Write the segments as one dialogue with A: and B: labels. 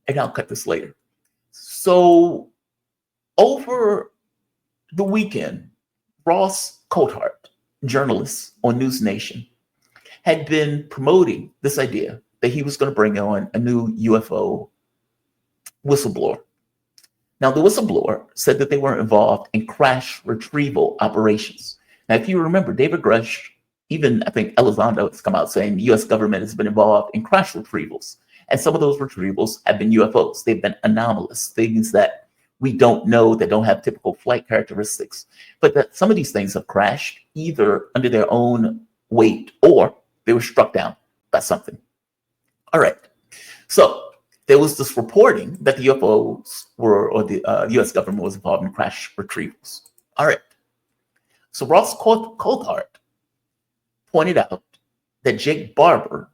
A: And I'll cut this later. So over the weekend, Ross Coulthart, journalist on News Nation, had been promoting this idea that he was going to bring on a new UFO whistleblower. Now, the whistleblower said that they were involved in crash retrieval operations. Now, if you remember, David Grush, even I think Elizondo has come out saying the US government has been involved in crash retrievals. And some of those retrievals have been UFOs. They've been anomalous, things that we don't know, that don't have typical flight characteristics. But that some of these things have crashed either under their own weight or they were struck down by something. All right. So there was this reporting that the UFOs were, or the US government was involved in crash retrievals. All right. So Ross Coulthart pointed out that Jake Barber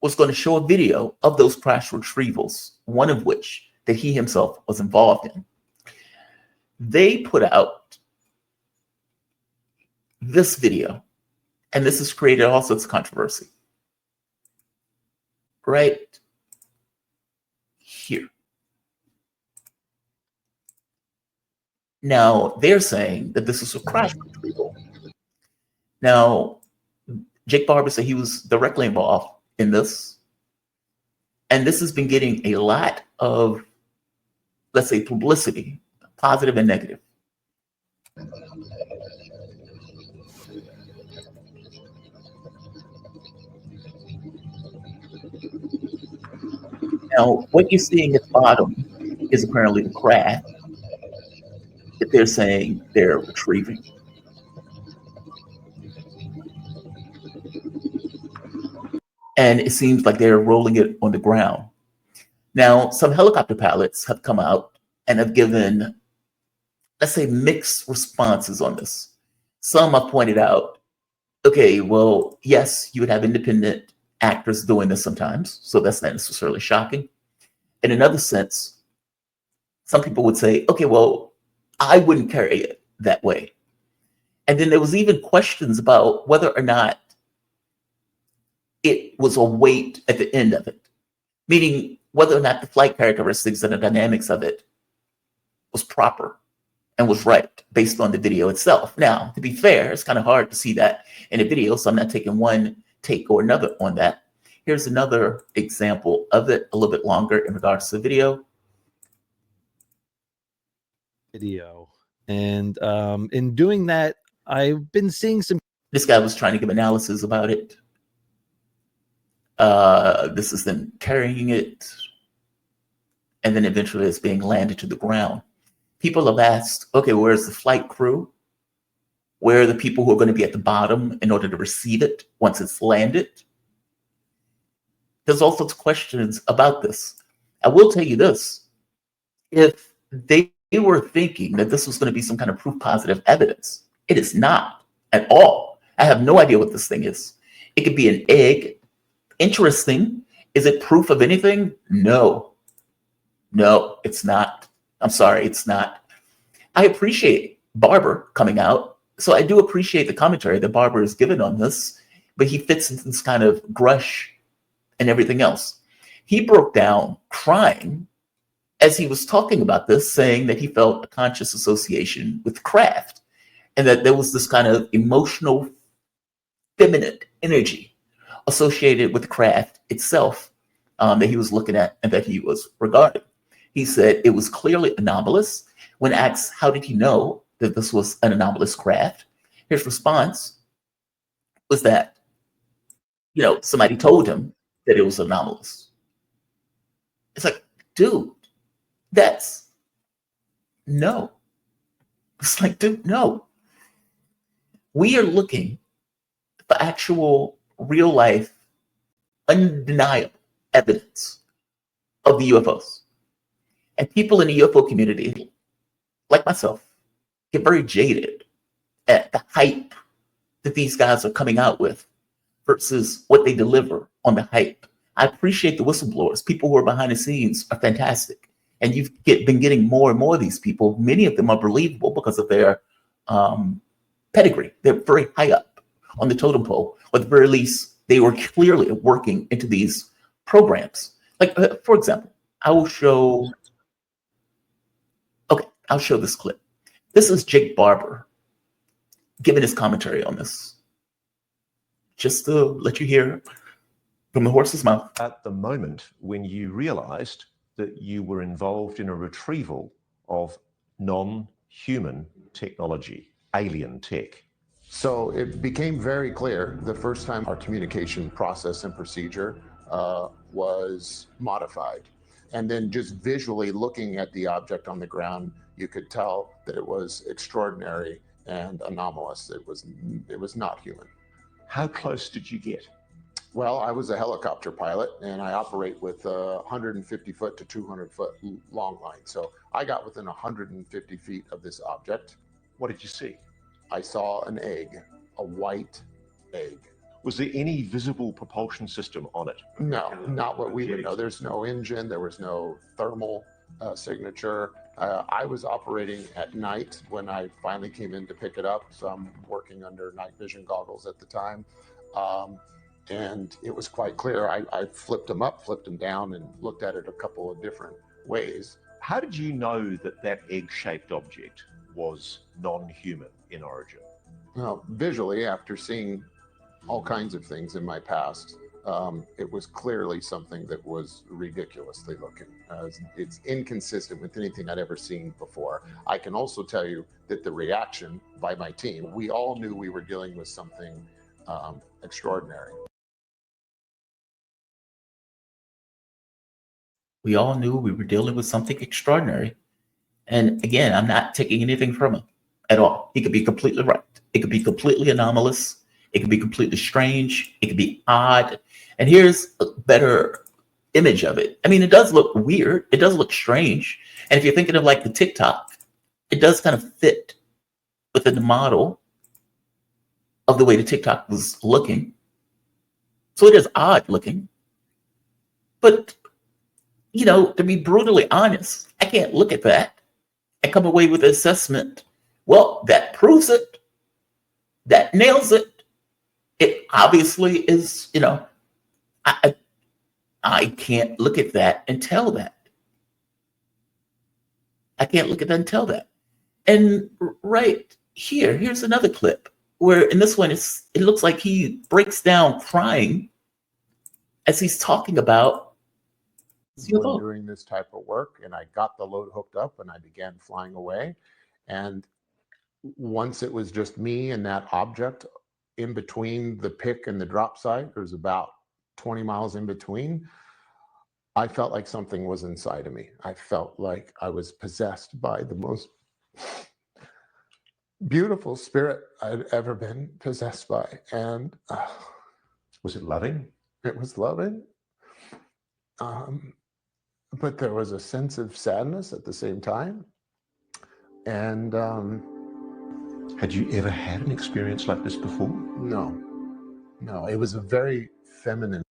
A: was going to show a video of those crash retrievals, one of which that he himself was involved in. They put out this video, and this has created all sorts of controversy. Right here. Now, they're saying that this is a crash retrieval. Now, Jake Barber said he was directly involved in this. And this has been getting a lot of, let's say, publicity, positive and negative. Now, what you're seeing at the bottom is apparently the craft that they're saying they're retrieving. And it seems like they're rolling it on the ground. Now, some helicopter pilots have come out and have given, let's say, mixed responses on this. Some have pointed out, okay, well, yes, you would have independent actors doing this sometimes, so that's not necessarily shocking. In another sense, some people would say, okay, well, I wouldn't carry it that way. And then there was even questions about whether or not it was a weight at the end of it, meaning whether or not the flight characteristics and the dynamics of it was proper and was right based on the video itself. Now, to be fair, it's kind of hard to see that in a video, so I'm not taking one take or another on that. Here's another example of it, a little bit longer in regards to the video.
B: And in doing that, I've been seeing some.
A: This guy was trying to give analysis about it. This is them carrying it, and then eventually it's being landed to the ground. People have asked, okay, where's the flight crew? Where are the people who are going to be at the bottom in order to receive it once it's landed? There's all sorts of questions about this. I will tell you this. If they were thinking that this was going to be some kind of proof positive evidence, it is not at all. I have no idea what this thing is. It could be an egg. Interesting. Is it proof of anything? No. No, it's not. I'm sorry, it's not. I appreciate Barber coming out. So I do appreciate the commentary that Barber has given on this, but he fits into this kind of Grush and everything else. He broke down crying as he was talking about this, saying that he felt a conscious association with craft and that there was this kind of emotional, feminine energy associated with craft itself that he was looking at and that he was regarding. He said it was clearly anomalous. When asked, how did he know that this was an anomalous craft? His response was that, somebody told him that it was anomalous. It's like, dude, no. It's like, dude, no. We are looking for actual real life, undeniable evidence of the UFOs. And people in the UFO community, like myself, get very jaded at the hype that these guys are coming out with versus what they deliver on the hype. I appreciate the whistleblowers. People who are behind the scenes are fantastic. And you've been getting more and more of these people. Many of them are believable because of their pedigree. They're very high up on the totem pole. Or at the very least, they were clearly working into these programs. Like, for example, I will show. Okay, I'll show this clip. This is Jake Barber giving his commentary on this, just to let you hear from the horse's mouth.
C: At the moment when you realized that you were involved in a retrieval of non-human technology, alien tech.
D: So it became very clear the first time our communication process and procedure was modified. And then just visually looking at the object on the ground, you could tell that it was extraordinary and anomalous. It was not human.
C: How close did you get?
D: Well, I was a helicopter pilot and I operate with 150 foot to 200 foot long line. So I got within 150 feet of this object.
C: What did you see?
D: I saw an egg, a white egg.
C: Was there any visible propulsion system on it?
D: No, not what we would know. There's no engine, there was no thermal signature. I was operating at night when I finally came in to pick it up. So I'm working under night vision goggles at the time. And it was quite clear. I flipped them up, flipped them down, and looked at it a couple of different ways.
C: How did you know that that egg-shaped object was non-human in origin?
D: Well, visually, after seeing all kinds of things in my past, it was clearly something that was ridiculously looking. It's inconsistent with anything I'd ever seen before. I can also tell you that the reaction by my team, we all knew we were dealing with something extraordinary.
A: We all knew we were dealing with something extraordinary. And again, I'm not taking anything from him at all. He could be completely right. It could be completely anomalous. It could be completely strange. It could be odd. And here's a better image of it. I mean, it does look weird. It does look strange. And if you're thinking of like the TikTok, it does kind of fit within the model of the way the TikTok was looking. So it is odd looking. But, you know, to be brutally honest, I can't look at that and come away with an assessment. Well, that proves it. That nails it. It obviously is, you know, I can't look at that and tell that. I can't look at that and tell that. And right here's another clip where in this one, it looks like he breaks down crying as he's talking about
D: doing this type of work, and I got the load hooked up and I began flying away. And once it was just me and that object in between the pick and the drop site, there was about 20 miles in between, I felt like something was inside of me. I felt like I was possessed by the most beautiful spirit I'd ever been possessed by. And
C: was it loving?
D: It was loving. But there was a sense of sadness at the same time. And
C: had you ever had an experience like this before?
D: No, it was a very feminine.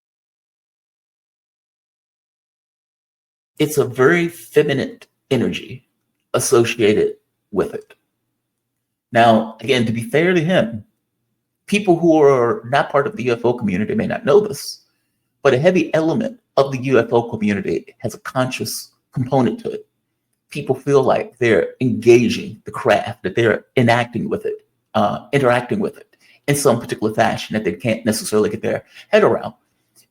A: It's a very feminine energy associated with it. Now, again, to be fair to him, people who are not part of the UFO community may not know this, but a heavy element of the UFO community has a conscious component to it. People feel like they're engaging the craft, that they're interacting with it in some particular fashion that they can't necessarily get their head around.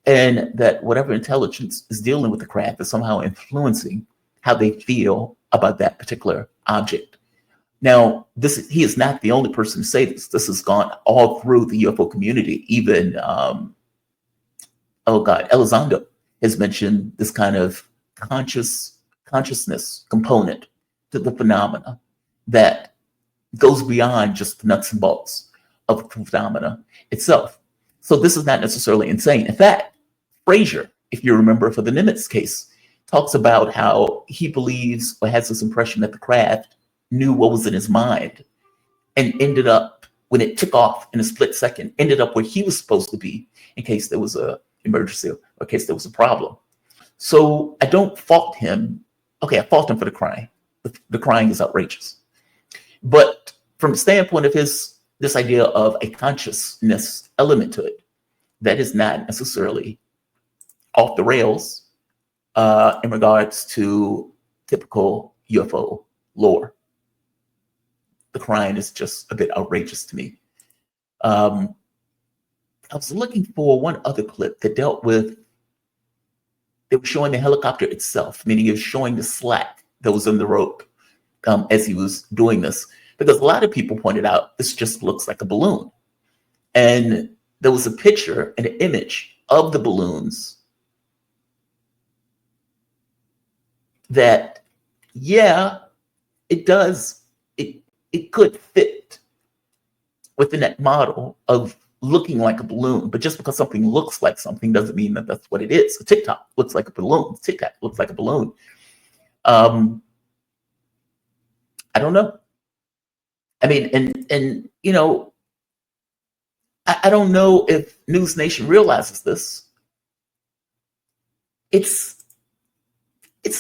A: And that whatever intelligence is dealing with the craft is somehow influencing how they feel about that particular object. Now, he is not the only person to say this. This has gone all through the UFO community. Even, Elizondo has mentioned this kind of consciousness component to the phenomena that goes beyond just the nuts and bolts of the phenomena itself. So this is not necessarily insane. In fact, Frazier, if you remember for the Nimitz case, talks about how he believes or has this impression that the craft knew what was in his mind and ended up, when it took off in a split second, ended up where he was supposed to be in case there was an emergency or in case there was a problem. So I don't fault him. Okay, I fault him for the crying. The crying is outrageous. But from the standpoint of this idea of a consciousness element to it, that is not necessarily off the rails. in regards to typical UFO lore. The crying is just a bit outrageous to me. I was looking for one other clip that dealt with, they were showing the helicopter itself, meaning it was showing the slack that was in the rope as he was doing this. Because a lot of people pointed out, this just looks like a balloon. And there was a picture, an image of the balloons that, yeah, it does, it could fit within that model of looking like a balloon. But just because something looks like something doesn't mean that that's what it is. A TikTok looks like a balloon. Tic Tac looks like a balloon. I don't know. I mean, and you know, I don't know if News Nation realizes this. It's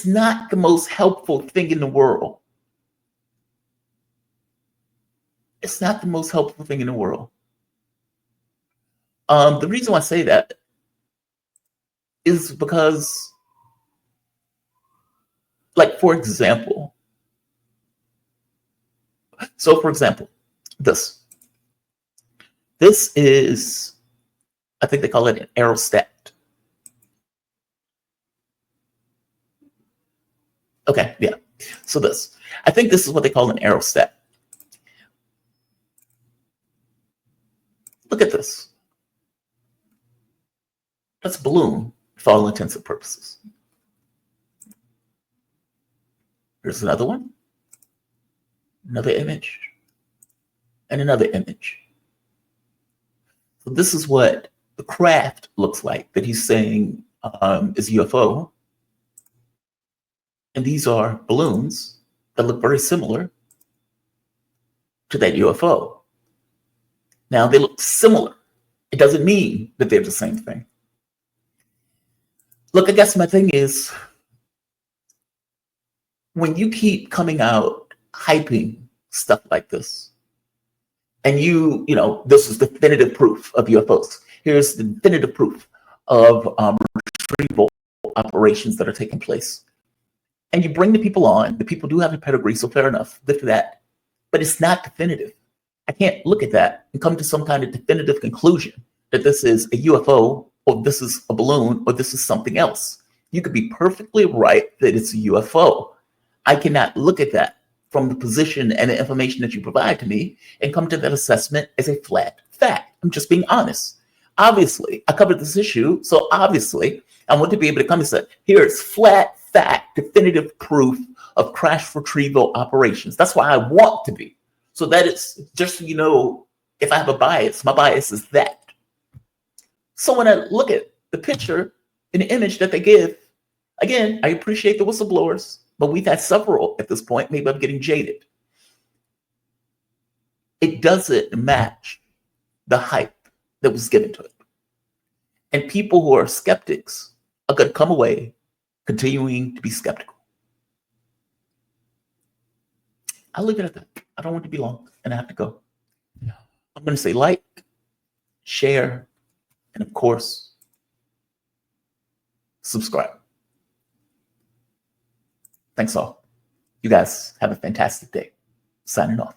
A: not the most helpful thing in the world. It's not the most helpful thing in the world. The reason why I say that is because, like, for example, this is, I think they call it an aerostat. Okay, yeah. So I think this is what they call an aerostat. Look at this. That's a balloon for all intents and purposes. Here's another one. Another image. And another image. So this is what the craft looks like that he's saying is UFO. And these are balloons that look very similar to that UFO. Now, they look similar. It doesn't mean that they're the same thing. Look, I guess my thing is, when you keep coming out hyping stuff like this, and you know, this is definitive proof of UFOs. Here's the definitive proof of retrieval operations that are taking place. And you bring the people on, the people do have a pedigree, so fair enough, good for that. But it's not definitive. I can't look at that and come to some kind of definitive conclusion that this is a UFO, or this is a balloon, or this is something else. You could be perfectly right that it's a UFO. I cannot look at that from the position and the information that you provide to me and come to that assessment as a flat fact. I'm just being honest. Obviously, I covered this issue, so obviously I want to be able to come and say, here's flat fact, definitive proof of crash retrieval operations. That's why I want to be. So that it's just so you know, if I have a bias, my bias is that. So when I look at the picture and the image that they give, again, I appreciate the whistleblowers, but we've had several at this point. Maybe I'm getting jaded. It doesn't match the hype that was given to it. And people who are skeptics are going to come away continuing to be skeptical. I'll leave it at that. I don't want to be long, and I have to go. I'm going to say like, share, and of course, subscribe. Thanks all. You guys have a fantastic day. Signing off.